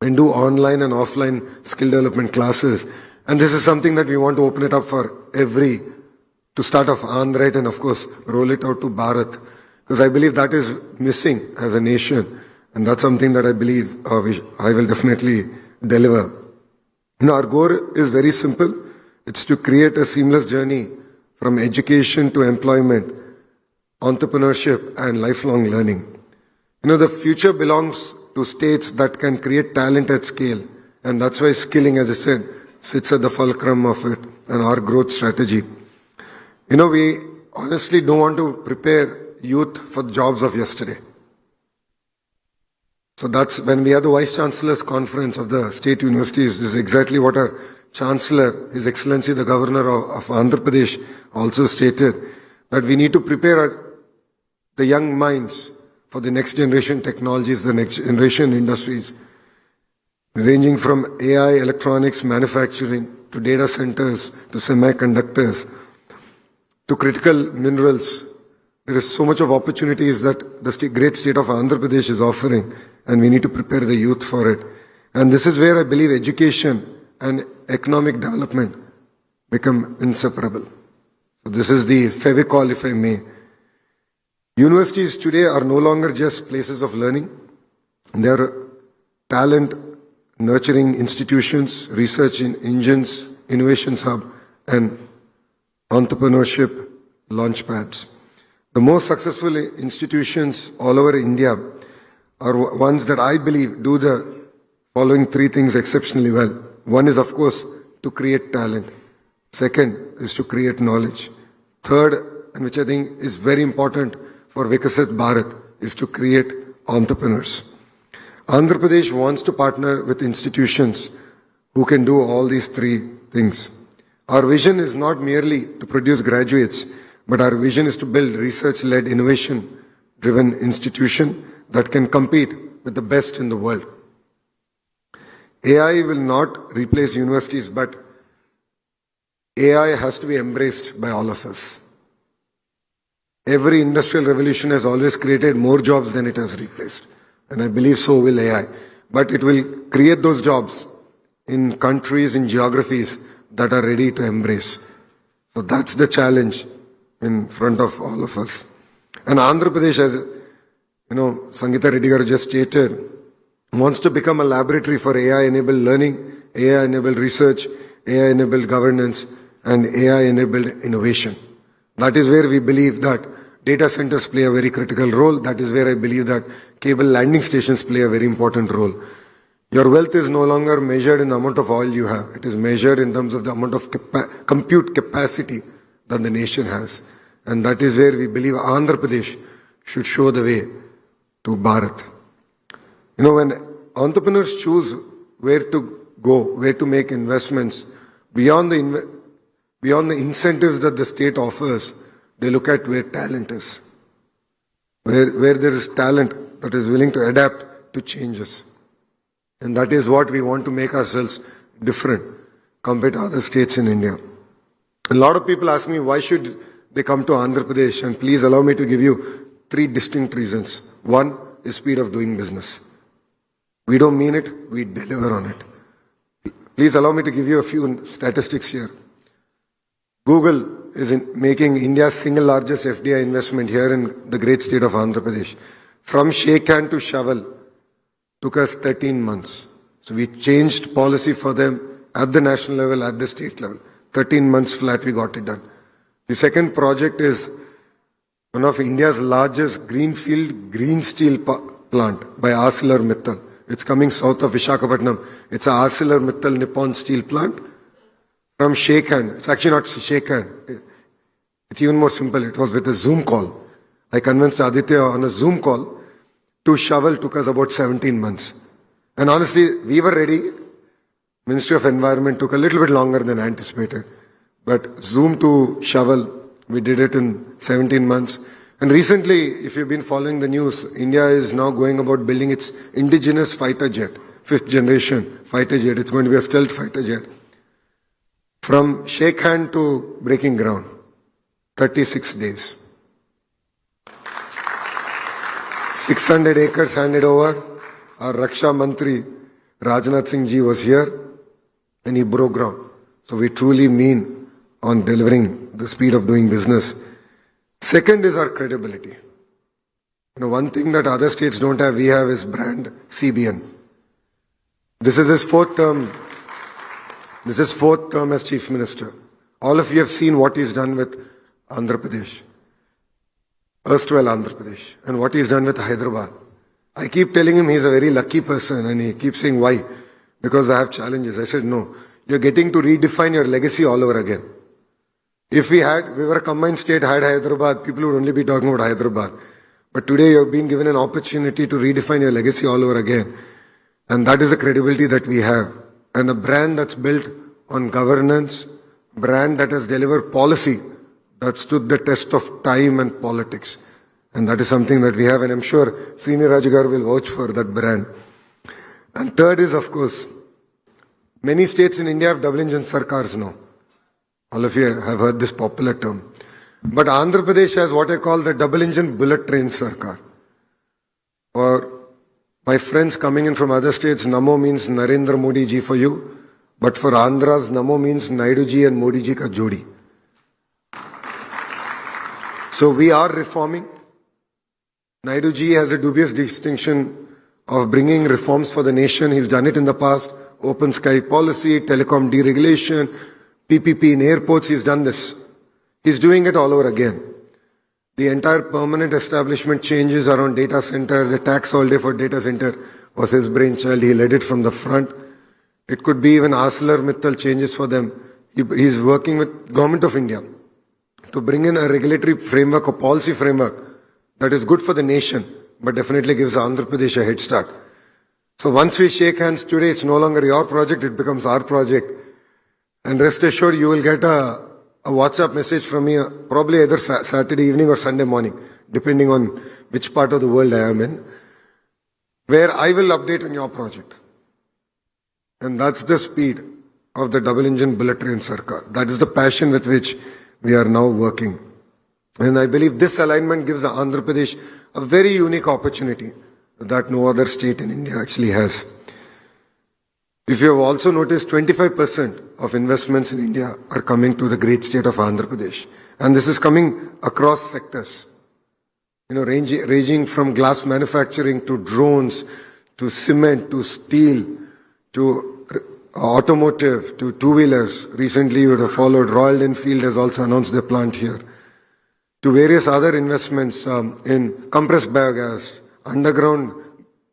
and do online and offline skill development classes. And this is something that we want to open it up for to start off Andhra and of course roll it out to Bharat. Because I believe that is missing as a nation. And that's something that I believe I will definitely deliver. Our goal is very simple. It's to create a seamless journey from education to employment, entrepreneurship and lifelong learning. The future belongs to states that can create talent at scale. And that's why skilling, as I said, sits at the fulcrum of it and our growth strategy. We honestly don't want to prepare youth for the jobs of yesterday. So that's when we had the Vice Chancellor's Conference of the state universities. This is exactly what our Chancellor, His Excellency the Governor of Andhra Pradesh, also stated, that we need to prepare the young minds for the next generation technologies, the next generation industries, ranging from AI, electronics, manufacturing, to data centers, to semiconductors, to critical minerals. There is so much of opportunities that the great state of Andhra Pradesh is offering, and we need to prepare the youth for it. And this is where I believe education and economic development become inseparable. So this is the Fevicol, if I may. Universities today are no longer just places of learning. They are talent nurturing institutions, research engines, innovations hub, and entrepreneurship launchpads. The most successful institutions all over India are ones that I believe do the following three things exceptionally well. One is, of course, to create talent. Second is to create knowledge. Third, and which I think is very important for Vikasit Bharat, is to create entrepreneurs. Andhra Pradesh wants to partner with institutions who can do all these three things. Our vision is not merely to produce graduates, but our vision is to build research-led, innovation-driven institution that can compete with the best in the world. AI will not replace universities, but AI has to be embraced by all of us. Every industrial revolution has always created more jobs than it has replaced. And I believe so will AI. But it will create those jobs in countries, in geographies that are ready to embrace. So that's the challenge in front of all of us. And Andhra Pradesh, as Sangeeta Reddy garu just stated, wants to become a laboratory for AI-enabled learning, AI-enabled research, AI-enabled governance, and AI-enabled innovation. That is where we believe that Data centers play a very critical role. That is where I believe that cable landing stations play a very important role. Your wealth is no longer measured in the amount of oil you have. It is measured in terms of the amount of compute capacity that the nation has. And that is where we believe Andhra Pradesh should show the way to Bharat. You know, when entrepreneurs choose where to go, where to make investments, beyond the incentives that the state offers, they look at where talent is. Where there is talent that is willing to adapt to changes. And that is what we want to make ourselves different compared to other states in India. A lot of people ask me, why should they come to Andhra Pradesh? And please allow me to give you 3 distinct reasons. One is speed of doing business. We don't mean it, we deliver on it. Please allow me to give you a few statistics here. Google is making India's single largest FDI investment here in the great state of Andhra Pradesh. From shake hand to shovel took us 13 months. So we changed policy for them at the national level, at the state level. 13 months flat, we got it done. The second project is one of India's largest greenfield green steel plant by ArcelorMittal. It's coming south of Visakhapatnam. It's a ArcelorMittal Nippon steel plant. From shake hand, it's actually not shake hand. It's even more simple. It was with a Zoom call. I convinced Aditya on a Zoom call. To shovel took us about 17 months. And honestly, we were ready. Ministry of Environment took a little bit longer than anticipated. But Zoom to shovel, we did it in 17 months. And recently, if you've been following the news, India is now going about building its indigenous fighter jet, 5th generation fighter jet. It's going to be a stealth fighter jet. From shake hand to breaking ground, 36 days. 600 acres handed over. Our Raksha Mantri, Rajnath Singh ji, was here and he broke ground. So we truly mean on delivering the speed of doing business. Second is our credibility. You know, one thing that other states don't have, we have is brand CBN. This is his 4th term. This is 4th term as Chief Minister. All of you have seen what he's done with Andhra Pradesh. Erstwhile Andhra Pradesh. And what he's done with Hyderabad. I keep telling him he's a very lucky person and he keeps saying, why? Because I have challenges. I said, no. You're getting to redefine your legacy all over again. If we were a combined state, had Hyderabad, people would only be talking about Hyderabad. But today you've been given an opportunity to redefine your legacy all over again. And that is the credibility that we have. And a brand that's built on governance, brand that has delivered policy that stood the test of time and politics. And that is something that we have, and I'm sure Senior Rajagar will vouch for that brand. And third is, of course, many states in India have double engine sarkars now. All of you have heard this popular term. But Andhra Pradesh has what I call the double engine bullet train sarkar. For my friends coming in from other states, Namo means Narendra Modi ji for you. But for Andhras, Namo means Naidu ji and Modi ji ka jodi. So we are reforming. Naidu ji has a dubious distinction of bringing reforms for the nation. He's done it in the past. Open sky policy, telecom deregulation, PPP in airports, he's done this. He's doing it all over again. The entire permanent establishment changes around data center, the tax holiday for data center was his brainchild. He led it from the front. It could be even ArcelorMittal changes for them. He's working with Government of India to bring in a regulatory framework, a policy framework that is good for the nation, but definitely gives Andhra Pradesh a head start. So once we shake hands today, it's no longer your project, it becomes our project. And rest assured, you will get a WhatsApp message from me, probably either Saturday evening or Sunday morning, depending on which part of the world I am in, where I will update on your project. And that's the speed of the double engine bullet train sarkar. That is the passion with which we are now working. And I believe this alignment gives Andhra Pradesh a very unique opportunity that no other state in India actually has. If you have also noticed, 25% of investments in India are coming to the great state of Andhra Pradesh. And this is coming across sectors. You know, ranging from glass manufacturing to drones, to cement, to steel, to automotive, to two-wheelers. Recently you would have followed Royal Enfield has also announced their plant here. to various other investments in compressed biogas, underground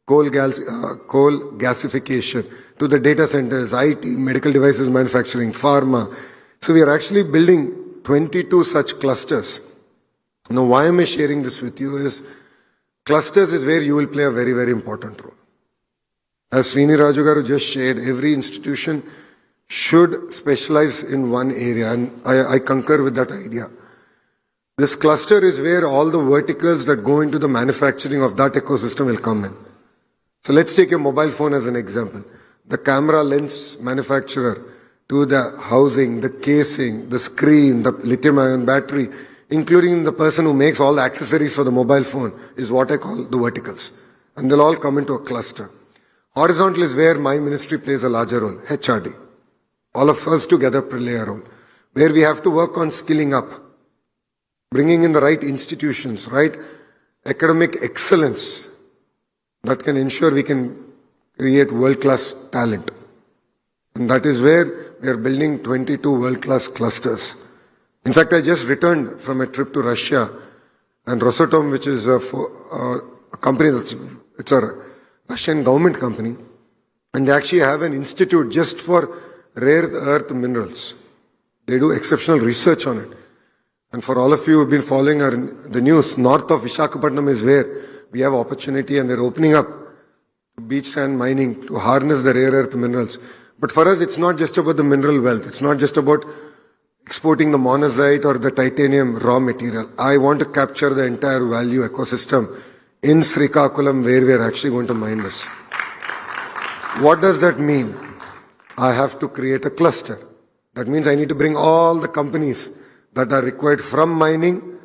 coal gasification, to the data centers, IT, medical devices manufacturing, pharma. So we are actually building 22 such clusters. Now, why am I sharing this with you is, clusters is where you will play a very, very important role. As Srini Raju Garu just shared, every institution should specialize in one area, and I concur with that idea. This cluster is where all the verticals that go into the manufacturing of that ecosystem will come in. So let's take a mobile phone as an example. The camera lens manufacturer to the housing, the casing, the screen, the lithium-ion battery, including the person who makes all the accessories for the mobile phone, is what I call the verticals. And they'll all come into a cluster. Horizontal is where my ministry plays a larger role, HRD. All of us together play a role, where we have to work on skilling up, bringing in the right institutions, right academic excellence that can ensure we can create world-class talent. And that is where we are building 22 world-class clusters. In fact, I just returned from a trip to Russia, and Rosatom, which is a company it's a Russian government company, and they actually have an institute just for rare earth minerals. They do exceptional research on it. And for all of you who have been following the news, north of Visakhapatnam is where we have opportunity, and they're opening up beach sand mining to harness the rare earth minerals. But for us, it's not just about the mineral wealth. It's not just about exporting the monazite or the titanium raw material. I want to capture the entire value ecosystem in Srikakulam, where we are actually going to mine this. What does that mean? I have to create a cluster. That means I need to bring all the companies that are required from mining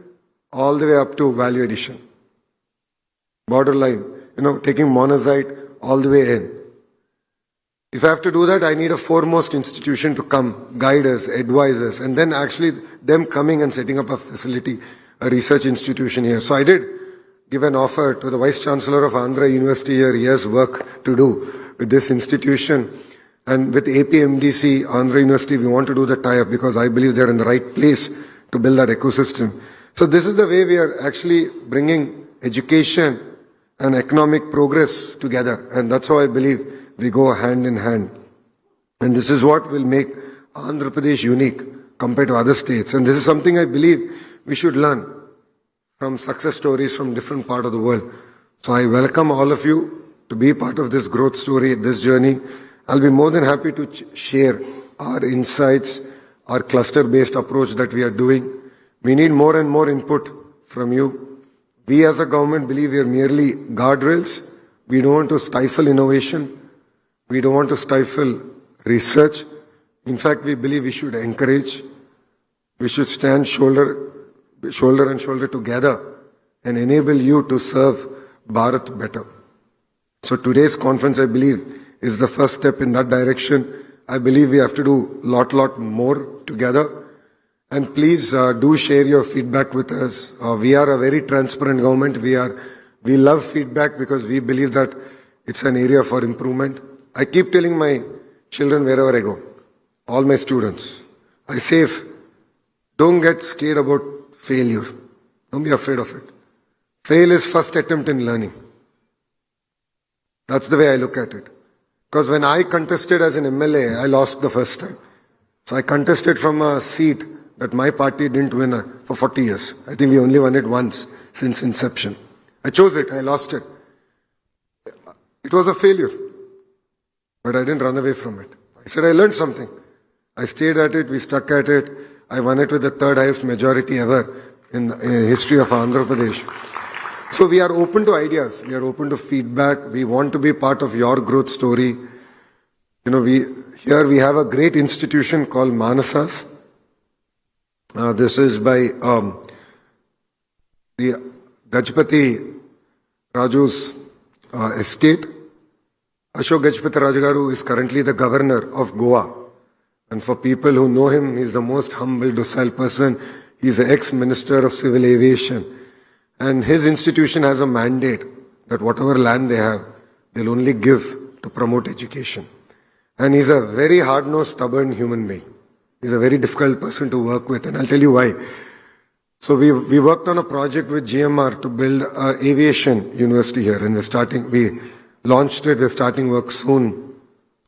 all the way up to value addition. Borderline, taking monazite all the way in. If I have to do that, I need a foremost institution to come, guide us, advise us, and then actually them coming and setting up a facility, a research institution here. So I did give an offer to the Vice Chancellor of Andhra University here. He has work to do with this institution. And with APMDC, Andhra University, we want to do the tie-up because I believe they're in the right place to build that ecosystem. So this is the way we are actually bringing education and economic progress together. And that's how I believe we go hand in hand. And this is what will make Andhra Pradesh unique compared to other states. And this is something I believe we should learn from success stories from different parts of the world. So I welcome all of you to be part of this growth story, this journey. I'll be more than happy to share our insights, our cluster-based approach that we are doing. We need more and more input from you. We as a government believe we are merely guardrails. We don't want to stifle innovation. We don't want to stifle research. In fact, we believe we should encourage. We should stand shoulder and shoulder together and enable you to serve Bharat better. So today's conference, I believe, is the first step in that direction. I believe we have to do lot more together. And please do share your feedback with us. We are a very transparent government. We love feedback because we believe that it's an area for improvement. I keep telling my children wherever I go, all my students, I say, don't get scared about failure. Don't be afraid of it. Fail is first attempt in learning. That's the way I look at it. Because when I contested as an MLA, I lost the first time. So I contested from a seat that my party didn't win for 40 years. I think we only won it once since inception. I chose it, I lost it. It was a failure. But I didn't run away from it. I said I learned something. I stayed at it, we stuck at it. I won it with the third highest majority ever in the history of Andhra Pradesh. So we are open to ideas. We are open to feedback. We want to be part of your growth story. Here we have a great institution called Manasas. This is by the Gajpati Raju's estate. Ashok Gajpati Rajagaru is currently the governor of Goa. And for people who know him, he's the most humble, docile person. He's an ex-minister of civil aviation. And his institution has a mandate that whatever land they have, they'll only give to promote education. And he's a very hard-nosed, stubborn human being. He's a very difficult person to work with. And I'll tell you why. So we worked on a project with GMR to build an aviation university here, and we launched it, we're starting work soon.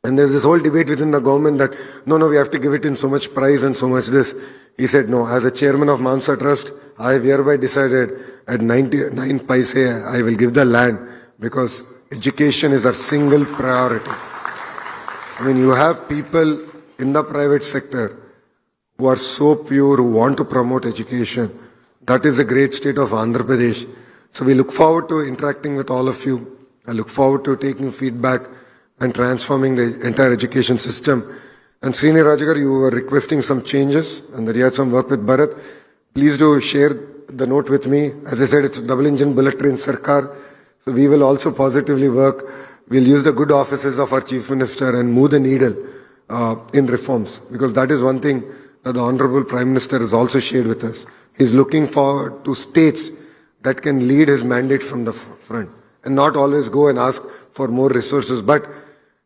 And there's this whole debate within the government that, no, we have to give it in so much price and so much this. He said, no, as a chairman of Mansa Trust, I have hereby decided at 99 paise, I will give the land because education is our single priority. I mean, you have people in the private sector who are so pure, who want to promote education. That is a great state of Andhra Pradesh. So we look forward to interacting with all of you. I look forward to taking feedback and transforming the entire education system. And Srini Rajagar, you were requesting some changes and that you had some work with Bharat. Please do share the note with me. As I said, it's a double-engine bullet train Sarkar. So we will also positively work. We'll use the good offices of our Chief Minister and move the needle in reforms. Because that is one thing that the Honorable Prime Minister has also shared with us. He's looking forward to states that can lead his mandate from the front and not always go and ask for more resources, but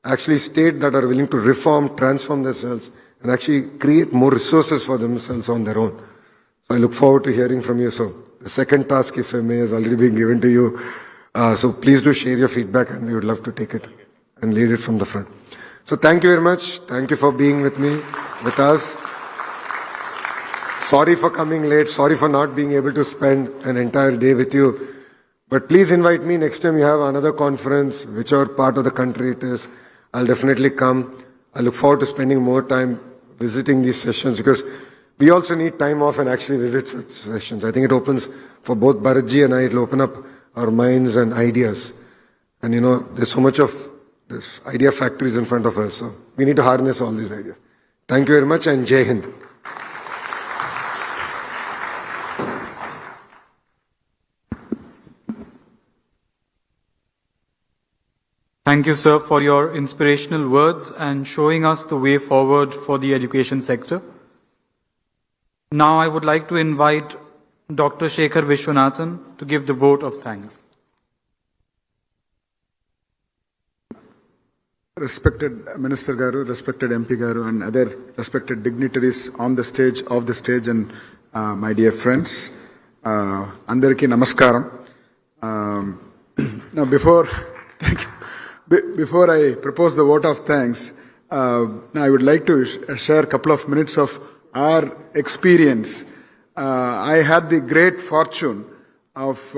actually states that are willing to reform, transform themselves, and actually create more resources for themselves on their own. So I look forward to hearing from you. So the second task, if I may, has already been given to you. So please do share your feedback, and we would love to take it and lead it from the front. So thank you very much. Thank you for being with me, with us. Sorry for coming late. Sorry for not being able to spend an entire day with you. But please invite me next time you have another conference, whichever part of the country it is. I'll definitely come. I look forward to spending more time visiting these sessions because we also need time off and actually visit such sessions. I think it opens for both Bharatji and I, it'll open up our minds and ideas. And you know, there's so much of this idea factories in front of us. So we need to harness all these ideas. Thank you very much and Jai Hind. Thank you, sir, for your inspirational words and showing us the way forward for the education sector. Now I would like to invite Dr. Shekhar Vishwanathan to give the vote of thanks. Respected Minister Garu, respected MP Garu, and other respected dignitaries on the stage, off the stage, and my dear friends, Andariki Namaskaram. Now, before I propose the vote of thanks, I would like to share a couple of minutes of our experience. I had the great fortune of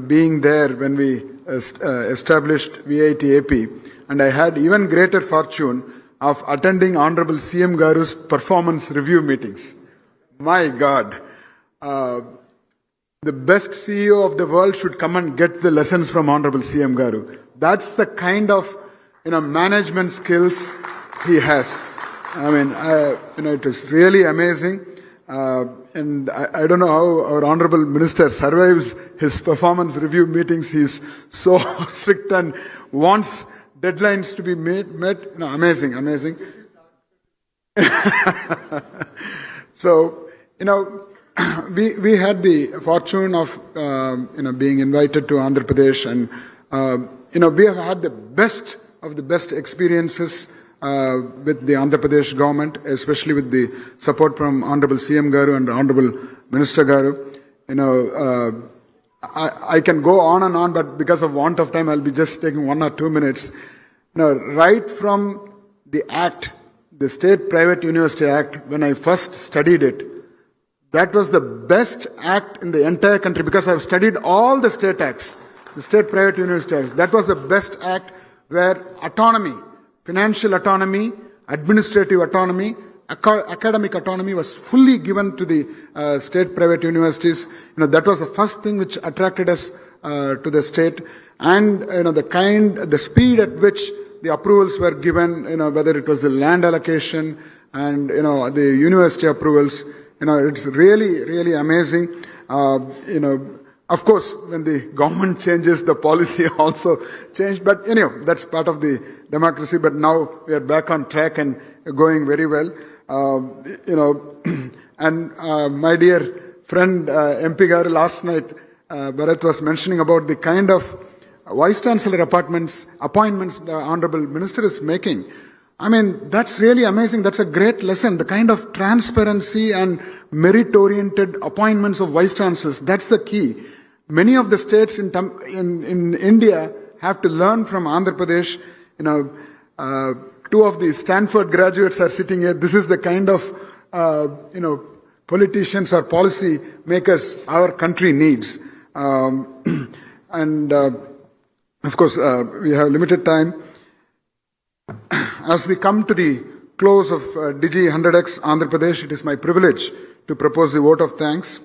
being there when we established VIT AP, and I had even greater fortune of attending Honorable CM Garu's performance review meetings. My God, the best CEO of the world should come and get the lessons from Honorable CM Garu. That's the kind of management skills he has. I mean, it is really amazing. And I don't know how our Honorable Minister survives his performance review meetings. He's so strict and wants deadlines to be met. Amazing. So, we had the fortune of, being invited to Andhra Pradesh, and, we have had the best of the best experiences with the Andhra Pradesh government, especially with the support from Honorable CM Garu and Honorable Minister Garu. I can go on and on, but because of want of time, I'll be just taking 1 or 2 minutes. Right from the Act, the State Private University Act, when I first studied it, that was the best act in the entire country because I've studied all the state acts, the State Private University Acts. That was the best act where autonomy, financial autonomy, administrative autonomy, academic autonomy was fully given to the state private universities. That was the first thing which attracted us to the state, and the speed at which the approvals were given, whether it was the land allocation and the university approvals. It's really amazing. Of course, when the government changes, the policy also changed. But anyhow, that's part of the democracy. But now we are back on track and going very well. And my dear friend MP Garu, last night, Bharat was mentioning about the kind of Vice Chancellor appointments the Honorable Minister is making. I mean, that's really amazing. That's a great lesson. The kind of transparency and merit-oriented appointments of vice chancellors, that's the key. Many of the states in India have to learn from Andhra Pradesh. Two of the Stanford graduates are sitting here. This is the kind of, politicians or policy makers our country needs. Of course, we have limited time. As we come to the close of Digi 100X Andhra Pradesh, it is my privilege to propose the vote of thanks.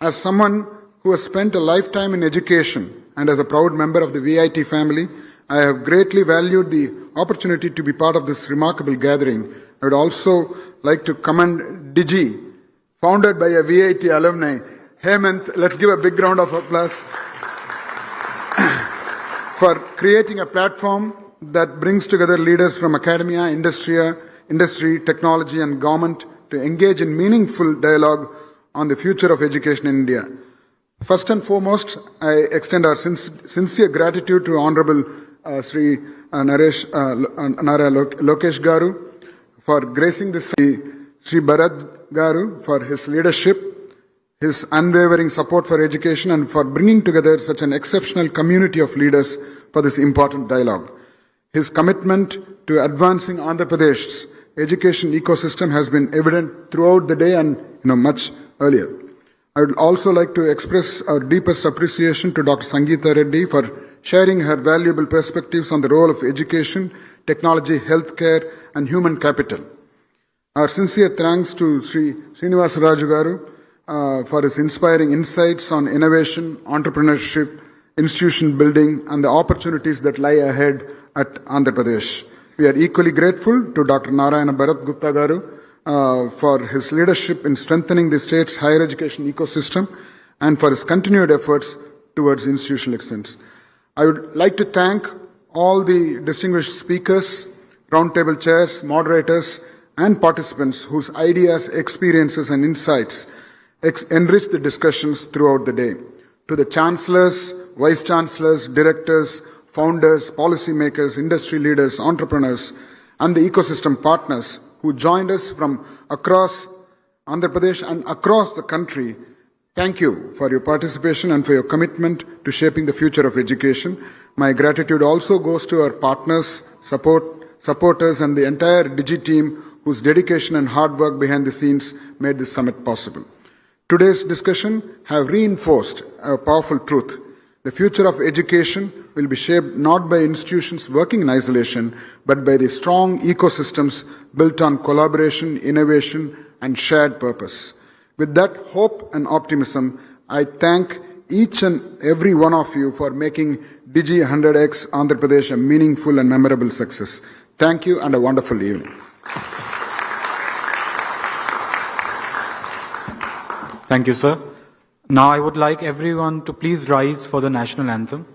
As someone who has spent a lifetime in education and as a proud member of the VIT family, I have greatly valued the opportunity to be part of this remarkable gathering. I would also like to commend Digi, founded by a VIT alumni, Hemant. Let's give a big round of applause for creating a platform that brings together leaders from academia, industry, technology, and government to engage in meaningful dialogue on the future of education in India. First and foremost, I extend our sincere gratitude to Honorable Sri Nara Lokesh Garu for gracing this, Sri Bharat Garu for his leadership, his unwavering support for education, and for bringing together such an exceptional community of leaders for this important dialogue. His commitment to advancing Andhra Pradesh's education ecosystem has been evident throughout the day and much earlier. I would also like to express our deepest appreciation to Dr. Sangeeta Reddy for sharing her valuable perspectives on the role of education, technology, healthcare, and human capital. Our sincere thanks to Sri Srinivasa Raju Garu for his inspiring insights on innovation, entrepreneurship, institution building, and the opportunities that lie ahead at Andhra Pradesh. We are equally grateful to Dr. Narayana Bharat Gupta Garu for his leadership in strengthening the state's higher education ecosystem and for his continued efforts towards institutional excellence. I would like to thank all the distinguished speakers, roundtable chairs, moderators, and participants whose ideas, experiences, and insights enrich the discussions throughout the day. To the chancellors, vice chancellors, directors, founders, policymakers, industry leaders, entrepreneurs, and the ecosystem partners who joined us from across Andhra Pradesh and across the country, thank you for your participation and for your commitment to shaping the future of education. My gratitude also goes to our partners, supporters, and the entire Digi team whose dedication and hard work behind the scenes made this summit possible. Today's discussion have reinforced a powerful truth. The future of education will be shaped not by institutions working in isolation, but by the strong ecosystems built on collaboration, innovation, and shared purpose. With that hope and optimism, I thank each and every one of you for making Digi 100X Andhra Pradesh a meaningful and memorable success. Thank you and a wonderful evening. Thank you, sir. Now I would like everyone to please rise for the national anthem.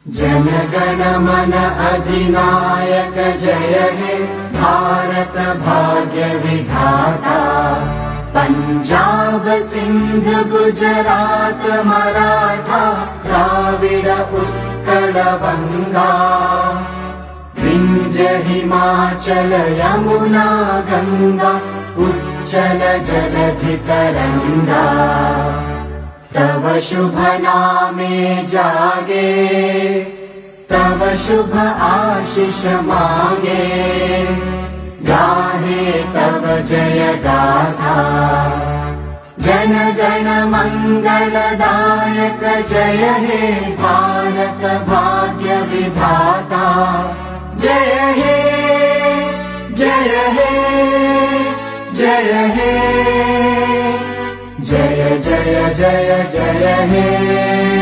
Jana Gana मन अधिनायक जय हे भारत भाग्य विधाता पंजाब सिंध गुजरात मराठा द्राविड उत्कल बंगा विंध्य हिमाचल यमुना गंगा उच्चल जलधि तरंगा तव शुभ नामे जागे तव शुभ आशीष मांगे गाहे तव जय गाथा जन गण मंगलदायक जय हे भारत भाग्य विधाता जय हे जय हे जय हे जय जय जय जय हे